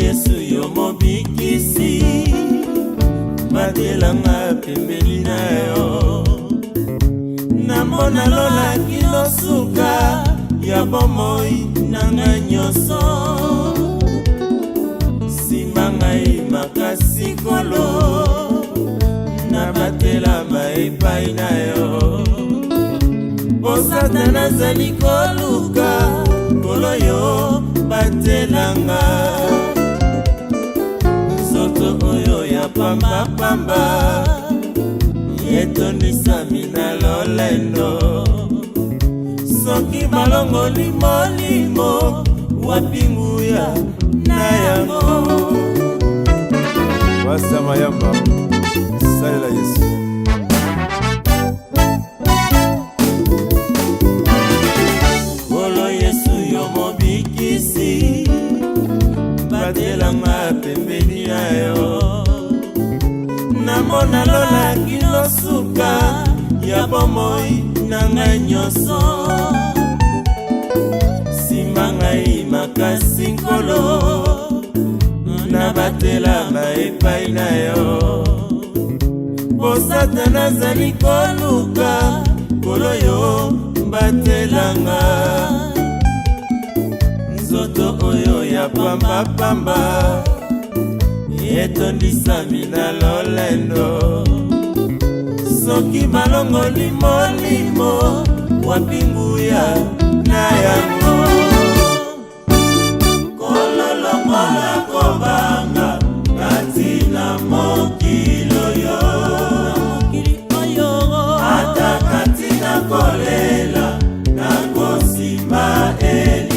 Yesu yo mobikisi, batelanga pembeni na yo. Namona lola kilo suka ya bomoi nanga nyoso, simangai makasi kolo na batela epai na yo. O Satana zali koluka kolo yo batelanga, soto oyo ya pamba pamba yetondisa mina lolendo. Soki malongo limo limo wapinguya na yango. Wasa mayamba salela Yesu. Olo Yesu yo mobikisi, batelanga pembeni na yo. Namona lola kilo suka ya bomoi nanga nyoso, simangai makasi nkolo na batela epai na yo. Po Satana zali koluka kolo yo batelanga, nzoto oyo ya pamba pamba yetondisa mina lolendo. Soki malongo limo limo wapinguya na yango. Kololo kola kobanga katina mokilo yo, ata katina kolela nakosima elika.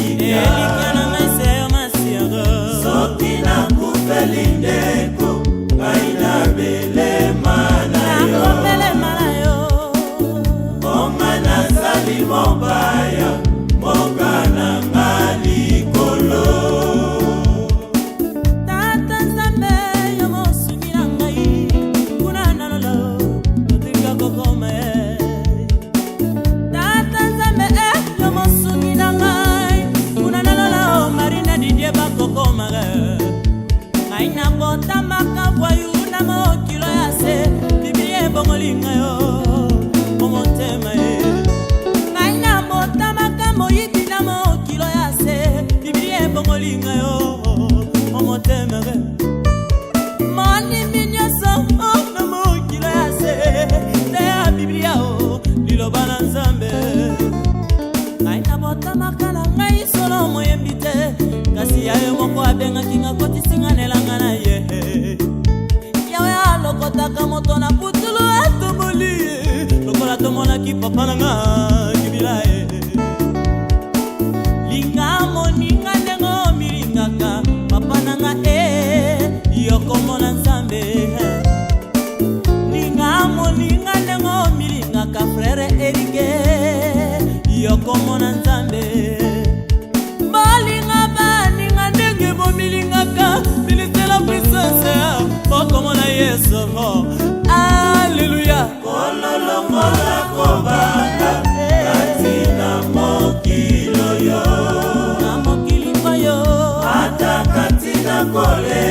Soki na kufelindeko kaina belema na yo. Onga nazali mobaya moka na ngali kolo. Tata Nzambe yo mosungi na ngai, kuna nalolo notika kokoma. Tata Nzambe yo mosungi na ngai, kuna nalolo Marina Didier bakokoma. Ngai na bota makabwa yu na mokilo ya se, Biblia bongolinga yo omotema ye. Ngai na bota makamo yiti na mokilo ya se, Biblia bongolinga yo omotema ye. Mani minyoso na mokilo ya se, te ya Biblia o liloba na Nzambe. Ngai na bota makala ngai solo moyembite, kasi ya yo moko abenga kinga koti singanelanga na ye. Yawe alokotaka moto na putulu atoboli, lokola tomona ki papa nanga kibila ye. Linga moninga nengo milingaka papa nanga yokomona Nzambe. Linga moninga nengo milingaka frere Erike yokomona Nzambe. Balinga baninga ndenge bomilingaka ministela princesse okomona Yesu. Alléluia. Kololo kola kobanga katina mokilo yo, na mokili yo, ata katina kole